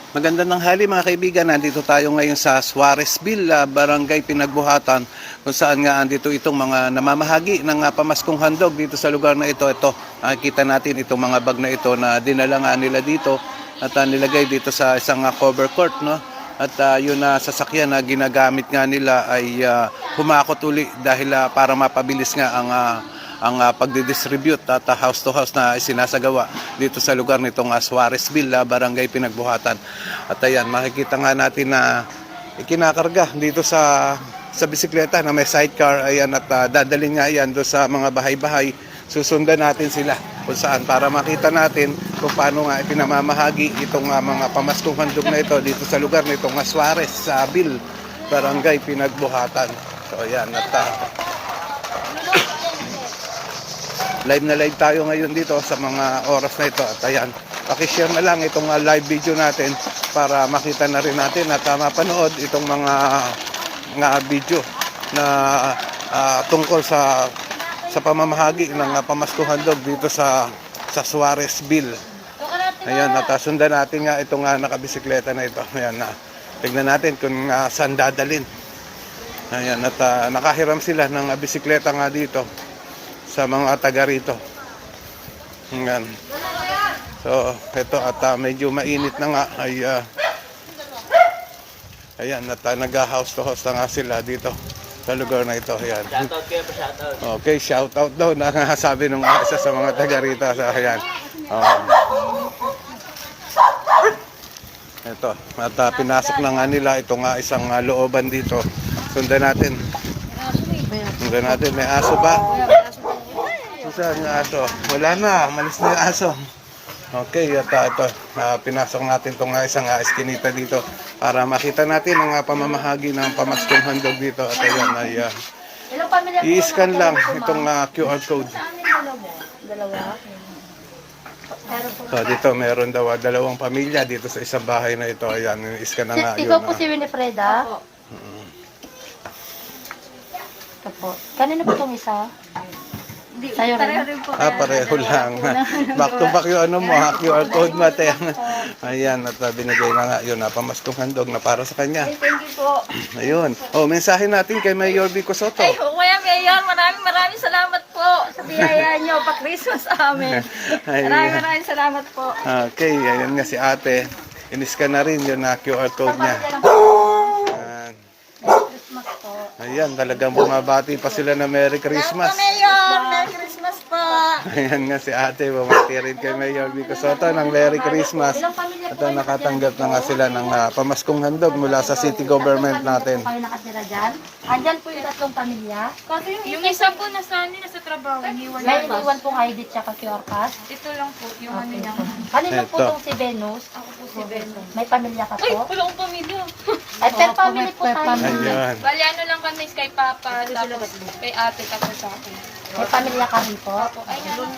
Magandang tanghali mga kaibigan, nandito tayo ngayon sa Suarezville, Barangay Pinagbuhatan, kung saan nga andito itong mga namamahagi ng pamaskong handog dito sa lugar na ito. Ito, nakikita natin itong mga bag na ito na dinala nga nila dito at nilagay dito sa isang cover court, no? At yun na sasakyan na ginagamit nga nila ay humakot uli dahil para mapabilis nga ang pagdidistribute at house to house na sinasagawa dito sa lugar nitong Suarezville, Barangay Pinagbuhatan. At ayan, makikita nga natin na ikinakarga dito sa bisikleta na may sidecar. Ayan, at dadalhin nga yan doon sa mga bahay-bahay. Susundan natin sila kung saan para makita natin kung paano nga ipinamamahagi itong mga pamaskong handog na ito dito sa lugar nitong Suarezville, Barangay Pinagbuhatan. So ayan, at live na live tayo ngayon dito sa mga oras na ito. At ayan, pakishare na lang itong live video natin para makita na rin natin at mapanood itong mga video na tungkol sa pamamahagi ng pamaskong handog dito sa Suarezville. Ayan, at sundan natin nga itong nakabisikleta na ito. Ayan, tignan natin kung saan dadalhin. Ayan, at nakahiram sila ng bisikleta nga dito sa mga taga rito. Ayan. So, ito at medyo mainit na nga ay ayan, at nag-house to house na nga sila dito sa lugar na ito. Ayan. Shoutout kayo pa, shoutout. Okay, shoutout daw na sabi nung isa sa mga taga rito. So, ayan. Ito, at pinasok na nga nila itong isang looban dito. Sundan natin. Sundan natin, may aso ba? Saan yung aso? Wala na, malis na yung aso. Okay, at ito, pinasok natin itong isang eskinita dito para makita natin ang pamamahagi ng pamaskong handog dito. At ayan, ay i-scan lang itong QR code. So dito, meron daw dalawang pamilya dito sa isang bahay na ito. Ayan, i-scan na nga yun. Ikaw po si Winifreda? Ito po. Kanino po itong isa? Sa'yo rin. Pareho lang. Back to back yung QR code mo. Ayan, at binigay na nga yun, pamaskong handog na para sa kanya. Thank you po. Ayun. Mensahe natin kay Mayor Vico Soto. Ay, Kuya Mayor, maraming salamat po sa biyaya nyo pa-Christmas sa amin. Maraming salamat po. Okay, ayan nga si ate. Iniscan na rin yun QR code niya. Christmas po. Ayan, talagang bumabati pa sila na Merry Christmas. Mayor, Merry Christmas po. Ayan nga si ate, bumati rin kay Mayor Vico Soto ng Merry Christmas. At nakatanggap na nga sila ng pamaskong handog mula sa city government natin. Kayo nakatira dyan? Andyan po yung tatlong pamilya. Yung isa po nasa trabaho, iniwan May na. iniwan pong ID tsaka QR card. Ito lang po, yung ano niya. Kanino po Ito. itong si Venus? Ako po si Ben. May pamilya ka Ay, po? wala akong pamilya. Ay, per family po tayo. Ayan. Bali, ano lang kami kay Papa, tapos kay ate, tapos sa akin. May pamilya ka rin po? Ayun.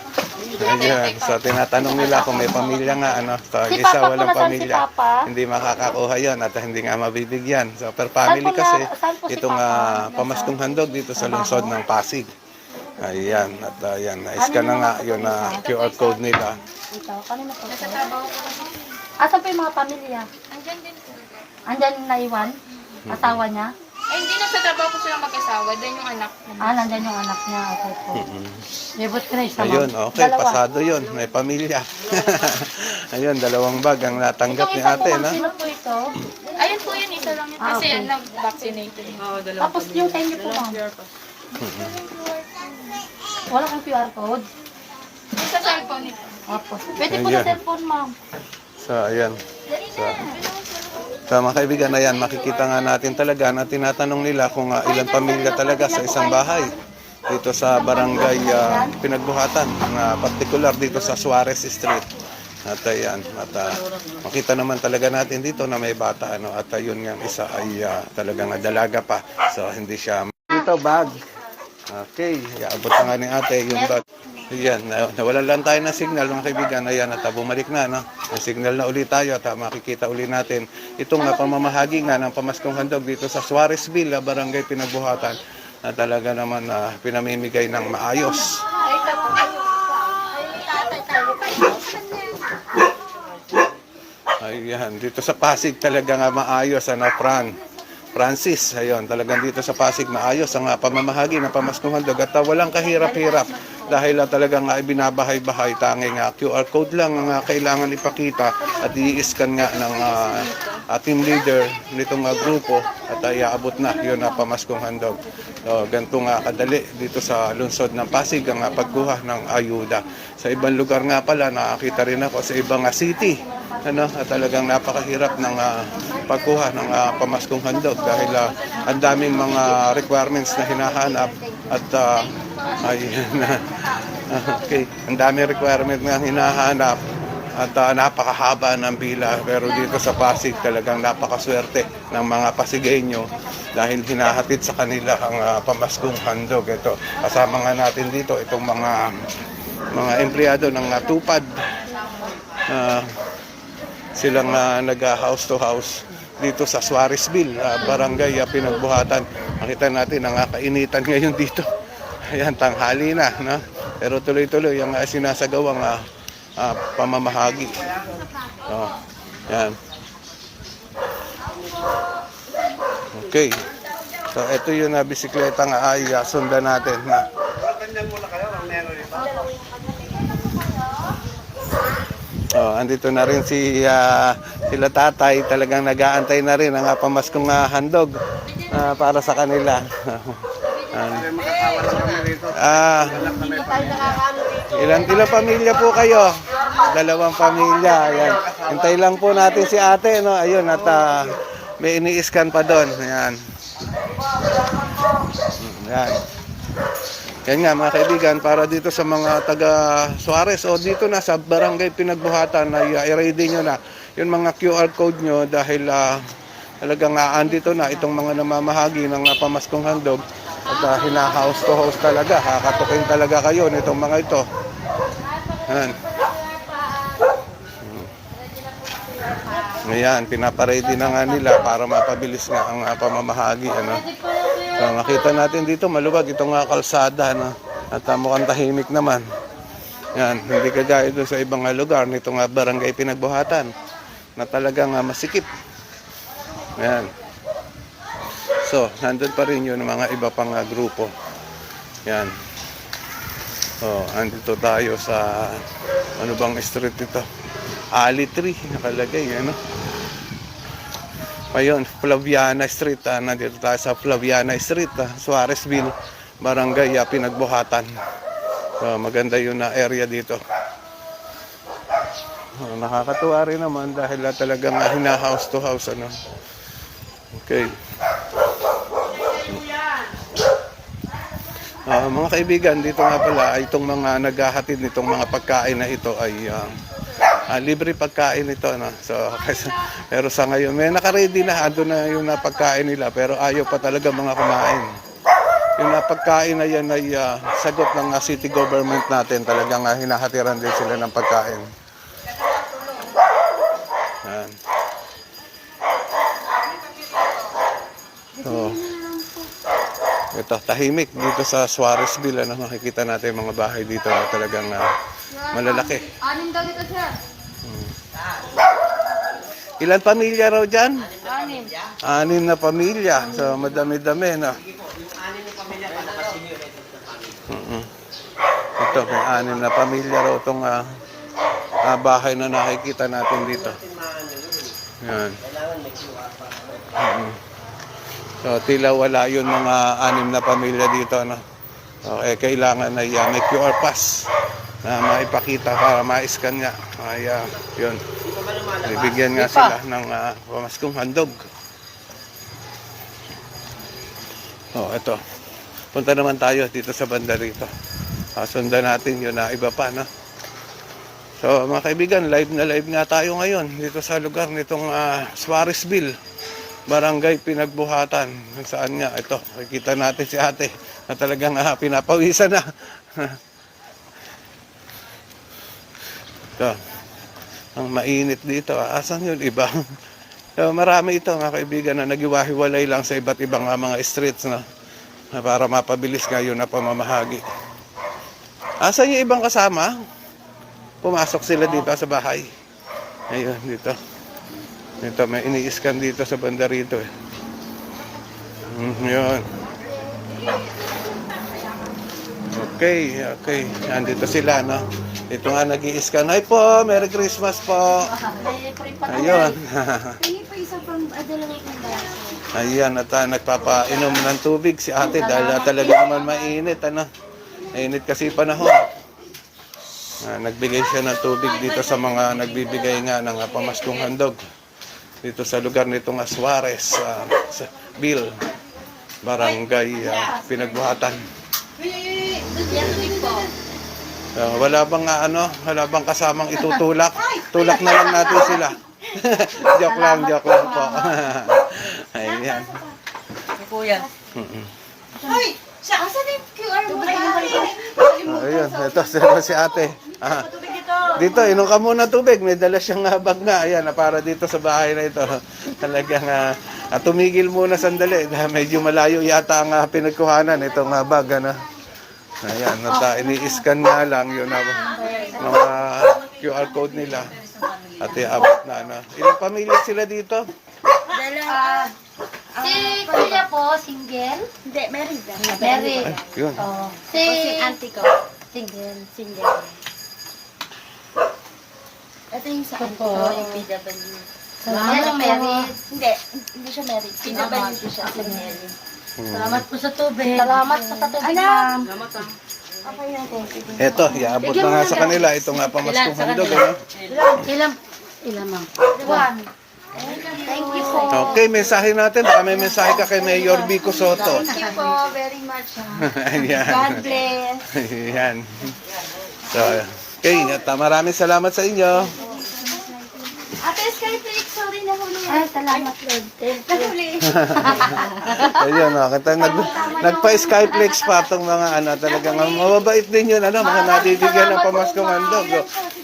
Ayan. So tinatanong nila kung may pamilya nga, So, Si isa Papa po, walang nasaan si pamilya. Papa? Hindi makakakuha yan at hindi nga mabibigyan. So per family Saan po kasi saan po si itong Papa? pamaskong handog dito sa lungsod ng Pasig. Ayan, at ayan, na-scan na nga yun QR code nila. Ito, kanino po? Nasa trabaho po kasi. Asan po yung mga pamilya? Andyan din po. Andyan yung naiwan? Asawa niya? Ay, hindi nasa trabaho po sila mag-asawa. Then yung anak. Nandyan yung anak niya. Okay po. Libot ko na isa, Ayun, ma'am. okay, pasado yun, may pamilya. Ayun, dalawang bag ang natanggap Itong ni isa po, ate, ma'am, no? sino po ito? Ayun po yun, isa lang yun. Kasi okay. vaccinated. Tapos yung sa inyo po, ma'am. Wala kang QR code? Yung sa cellphone nito. Tapos, pwede po sa Ayan. cellphone, ma'am. So, ayan. So, mga kaibigan, ayan, makikita nga natin talaga na tinatanong nila kung ilang pamilya talaga sa isang bahay dito sa barangay Pinagbuhatan, particular dito sa Suarez Street. At ayan, at makita naman talaga natin dito na may bata, at yun nga, isa ay talagang dalaga pa. So, hindi siya dito bag. Okay, iabot na nga ni ate yung bag. Ayan, nawalan lang tayo ng signal mga kaibigan. Ayan, at bumalik na, May signal na ulit tayo at makikita ulit natin itong pamamahagi nga ng pamaskong handog dito sa Suarezville, Barangay Pinagbuhatan, na talaga naman pinamimigay ng maayos. Ayan, dito sa Pasig talaga nga maayos, ano, Francis, ayun, talagang dito sa Pasig maayos ang pamamahagi ng pamaskong handog at walang kahirap-hirap dahil talagang binabahay-bahay, tanging QR code lang ang kailangan ipakita at i-scan nga ng team leader nitong grupo at iaabot na yun na pamaskong handog. So, ganito nga kadali dito sa lungsod ng Pasig ang pagkuha ng ayuda. Sa ibang lugar nga pala, nakakita rin ako sa ibang city, ano, at talagang napakahirap ng pagkuha ng pamaskong handog dahil ang daming mga requirements na hinahanap at okay, ang daming requirement na hinahanap at napakahaba ng pila, pero dito sa Pasig talagang napakaswerte ng mga Pasigueño dahil hinahatid sa kanila ang pamaskong handog. Ito, kasama nga natin dito itong mga empleyado ng tupad. Silang nag-house to house dito sa Suarezville, barangay Pinagbuhatan. Makita natin ang kainitan ngayon dito. Ayan, tanghali na, no? Pero tuloy-tuloy ang sinasagawang pamamahagi. Oh, yan. Okay. So, ito yung bisikleta nga ay sundan natin na. Oh, andito na rin sila tatay, talagang nag-aantay na rin ang pamaskong handog para sa kanila. Ilang pamilya po kayo? 2 pamilya. Ayan. Hintay lang po natin si ate, no? Ayun, at may ini-scan pa doon. Ayan. Ayan. Yan nga mga kaibigan, para dito sa mga taga Suarez o dito na sa barangay Pinagbuhatan ay i-ready nyo na yung mga QR code nyo dahil talagang andito na itong mga namamahagi ng pamaskong handog at hina-house to house talaga, kakatukin talaga kayo nitong mga ito. Yan. Ayan, pinapaready na nga nila para mapabilis nga ang pamamahagi, ano. So, makita natin dito maluwag itong kalsada, no? At mukhang tahimik naman. Yan, hindi kagaya doon sa ibang lugar nitong barangay Pinagbuhatan na talagang masikip. Yan. So, nandun pa rin yun ng mga iba pang grupo. Yan. So, andito tayo sa ano bang street ito? Ali 3 nakalagay, ano? Ayun, Flaviana Street, nandito tayo sa Flaviana Street, Suarezville, barangay Pinagbuhatan. So, maganda yun na area dito. Nakakatuwa rin naman dahil talagang hina-house to house, ano. Okay. Mga kaibigan, dito nga pala, itong mga naghahatid nitong mga pagkain na ito ay libre pagkain ito, no? So, pero sa ngayon, may naka-ready na, ando na yung pagkain nila, pero ayaw pa talaga mga kumain. Yung pagkain na yan ay sagot ng city government natin, talagang hinahatiran din sila ng pagkain. Yan. So, ito, tahimik dito sa Suarezville, ano, makikita natin mga bahay dito na talagang malalaki. Anim daw dito, sir. Ilan pamilya raw dyan? 6. 6 na pamilya. So, madami-dami, no? Ito, may 6 na pamilya raw itong bahay na nakikita natin dito. Yan. So, tila wala yun mga 6 na pamilya dito, no? Okay, kailangan na may QR pass na maipakita para ma-scan nga. Ay, yun. Bibigyan nga sila ng pamaskong handog. Oh, ito. Punta naman tayo dito sa banda rito. Sundan natin yun na iba pa, no? So, mga kaibigan, live na live nga tayo ngayon dito sa lugar nitong Suarezville, barangay Pinagbuhatan. Saan nga, ito, makikita natin si ate na talagang pinapawisan na. Ito, ang mainit dito. Asan yun? Iba. So, marami ito mga kaibigan na nagiwahiwalay lang sa iba't ibang mga streets, no? Para mapabilis nga yun na pamamahagi. Asan yung ibang kasama? Pumasok sila dito sa bahay. Ayun, dito. Ito, may ini-scan dito sa banda rito eh. Yun. Okay, okay. Andito sila, no? Ito nga nag-i-scan. Hi po, Merry Christmas po. Ayun. Ayan, at nagpapainom ng tubig si ate dahil talaga naman mainit, ano? Mainit kasi panahon. Nagbigay siya ng tubig dito sa mga nagbibigay nga ng pamaskong handog. Dito sa lugar nitong Suarez, sa Bill, Barangay Pinagbuhatan. Wala bang kasamang itutulak? Tulak na lang natin sila. joke lang po. Ayan. Kuya. Hoy! Saan yung QR mo? Ayun, ito si ate. Dito, inom ka muna tubig. May dala siyang bag nga. Ayan, para dito sa bahay na ito. Talagang tumigil muna sandali. Medyo malayo yata ang pinagkuhanan itong bag. Ano? Ayan, ini-scan nga lang yun mga QR code nila. At iabot na. Ano. Ilang pamilya sila dito? Si Kuya po, single? Hindi, married. Married. Yun. Si auntie ko, single. Ito yung sa auntie ko, yung PW. Yan ang married. Hindi siya married. PW siya. Salamat po sa tubig. Salamat po sa tubig, ma'am. Okay yan, thank you. Eto, iabot na nga sa kanila. Ito nga pamaskong handog. Ano? Ilan, ma'am? One. Thank you po. Okay, mensahe natin. Baka may mensahe ka kay Mayor Vico Soto. Thank you po very much. Ayan. God bless. Ayan. So, okay, maraming salamat sa inyo. Ate Skyflix, sorry nahuli. Ay, salamat Lord. Nahuli. Ayun, nagpa-Skyflex pa itong mga talagang mababait din yun, mga nabibigyan ng pamaskong handog.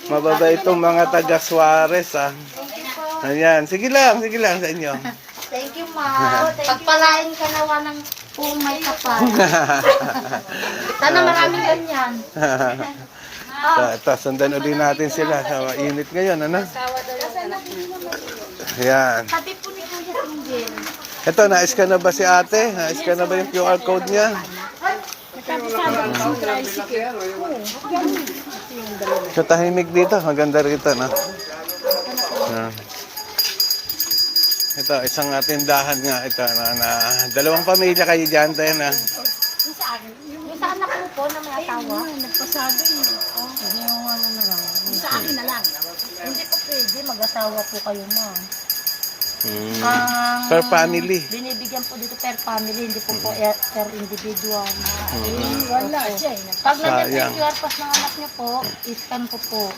Mababait itong mga taga Suarez, Ayan, sige lang sa inyo. Thank you, ma'am. Pagpalain ka nawa ng buong may kapal. Sana maraming ganyan. Ito, sundan ulit natin sila sa init ngayon, Ayan. Sabi po ni Kuya Tinggil. Ito, na-scan na ba si ate? Na-scan na ba yung QR code niya? So, tahimik dito. Maganda rito, no? Ito, isang tindahan nga. Ito, na dalawang pamilya kayo dyan, tayo na. Yung sa anak mo po na may asawa. Nagpasabi yun. Sa akin na lang. Hindi po pwede. Mag-asawa po kayo, ma'am. Per family. Binibigyan po dito per family, hindi po per individual. Wala siya eh. Pag nandiyan po Sayang. yung QR pass ng anak niyo po, iscan ko po.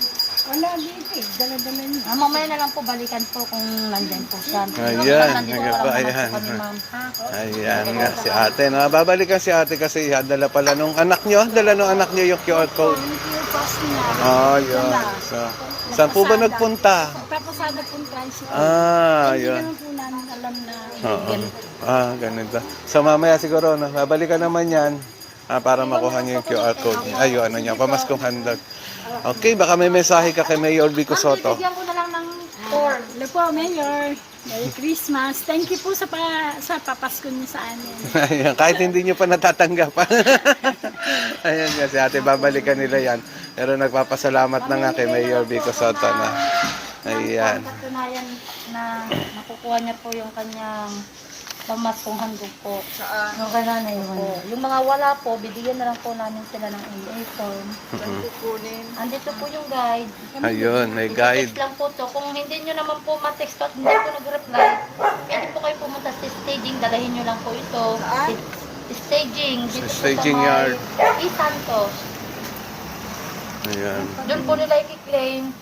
Wala dito eh. Dala-dala niyo. Mamaya na lang po balikan po kung nandyan po siya. Ayan, Nandito ayan po pa, lang ayan. po kami, ma'am. Ha? Ayan nga, si ate. No? Babalikan si ate kasi dala pala nung anak nyo. Dala nung anak nyo yung QR code. Yung pass niya. Yun. So, saan po ba nagpunta? Papasada pong transit. Hindi Yun. naman po namin alam na Oo. Ganito. So, mamaya siguro, babalikan naman yan para makuha niyo yung QR code. Ayun, niya, pamaskong handog. Okay, baka may mensahe ka kay Mayor Vico Soto. Bigyan ko na lang ng tour. Hello po, Mayor. Merry Christmas. Thank you po sa papasko niyo sa amin. Ayan, kahit hindi nyo pa natatanggap. Ayan nga, si ate, babalikan nila yan. Pero nagpapasalamat na nga kay Mayor Vico Soto na. Ayan. Patunayan na nakukuha niya po yung kanyang pamaskong handog po. Saan? Yung kananay po. Yung mga wala po, bibigyan na lang po namin sila ng AA form. Andito po yung guide. Ayun, may guide. Text lang po to. Kung hindi nyo naman po ma-text at hindi po nag-reply, pwede po kayo pumunta sa staging. Dalahin nyo lang po ito. Staging. Dito po Staging sa may yard. E. Santos. Ayan. Doon po nila i-claim.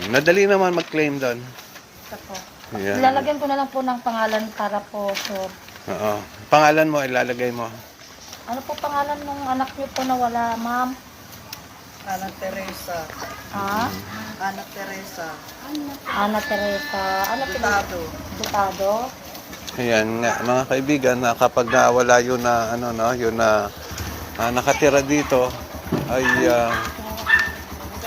Nadali naman mag-claim doon. Ito po. Ayan. Ilalagyan ko na lang po ng pangalan para po sure. Oo. Pangalan mo, ilalagay mo. Ano po pangalan ng anak niyo po na wala, ma'am? Ana Teresa. Ha? Ana Teresa. Ana Teresa. Ano po? Tado. Butado. Ayan nga, mga kaibigan, na kapag nawala yun na, yun na nakatira dito, ay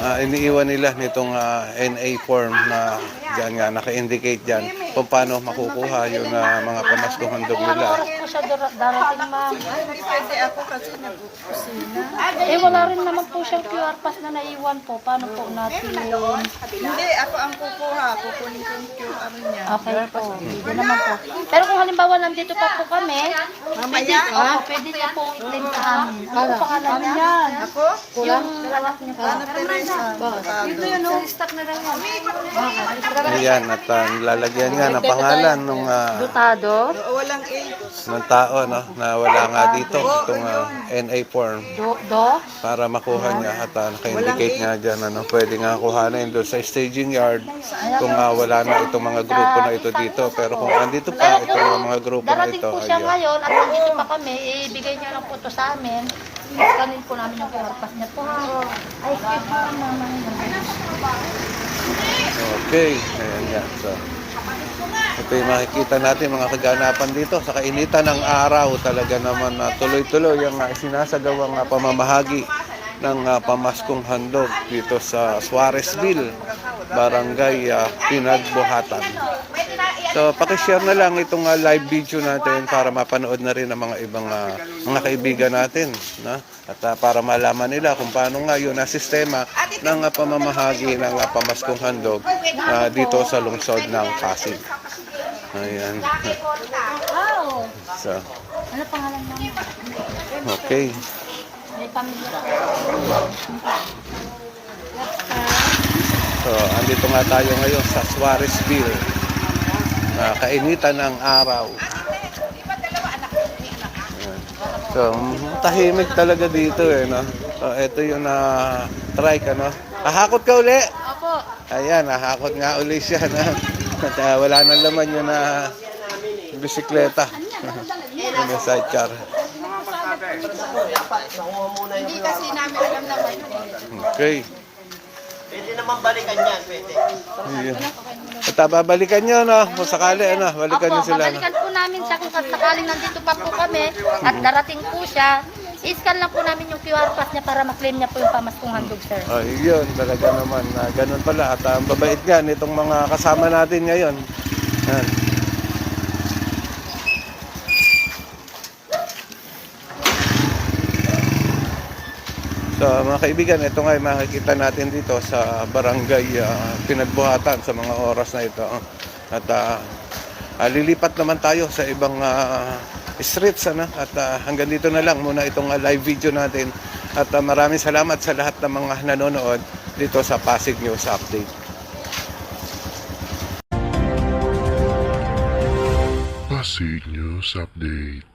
iniiwan nila nitong NA form na dyan nga, naka-indicate dyan kung paano makukuha yung mga pamaskong handog nila. Po siya darating, ma'am. Hindi pwede ako kasi nag-kusina. Eh, wala rin naman po siyang QR pass na naiwan po. Paano po natin? Hindi, ako ang kukuha. Kukunin ko yung QR niya. Okay po. Hindi naman po. Pero kung halimbawa nandito pa po kami, Mamaya, pwede niya po i-claim sa amin. Ano po pangalan niya? ako, Yung anak niya po. Ana Teresa. Ayan, at lalagyan nga ng pangalan ng Dotado? Walang A. tao no, na wala nga dito itong NA form Do? para makuha niya at naka-indicate nga dyan pwede nga kuhanin doon sa staging yard kung wala na itong mga grupo na ito dito, pero kung andito pa itong mga grupo na Darating ito, po siya ayun. ngayon at nandito pa kami, ibigay niya lang po ito sa amin. Kanin po namin yung QR pass niya po. Ay, excuse me, mama. Okay, ayan nga. So, ito yung makikita natin mga kaganapan dito sa kainitan ng araw. Talaga naman tuloy-tuloy ang sinasagawang pamamahagi ng pamaskong handog dito sa Suarezville, Barangay Pinagbuhatan. So, pakishare na lang itong live video natin para mapanood na rin ng mga ibang mga kaibigan natin. Na? At para malaman nila kung paano nga yun na sistema ng pamamahagi ng pamaskong handog dito sa lungsod ng Pasig. Ayan. So, Ano pangalan niya? okay. May pamilya. So, andito nga tayo ngayon sa Suarezville. Kainitan ng araw. Ayan. So, tahimik talaga dito no. So, ito yung trike Hahakot ka uli? Opo. Ayan, nahakot nga uli siya na. At wala nang laman yung bisikleta. Yung sidecar. Hindi kasi namin alam na kayo. Okay. Pwede naman balikan yan, pwede. Ayan. At babalikan nyo, no? Kung sakali, balikan nyo sila, no? Babalikan po namin siya kung sakaling nandito pa po kami at darating po siya. I-scan lang po namin yung QR pass niya para ma-claim niya po yung pamaskong handog, sir. Oh, yun, talaga naman. Ganun pala. At ang babait nga nitong mga kasama natin ngayon. Yan. So mga kaibigan, ito nga yung makikita natin dito sa Barangay Pinagbuhatan sa mga oras na ito. At lilipat naman tayo sa ibang streets at hanggang dito na lang muna itong live video natin. At maraming salamat sa lahat ng mga nanonood dito sa Pasig News Update. Pasig News Update.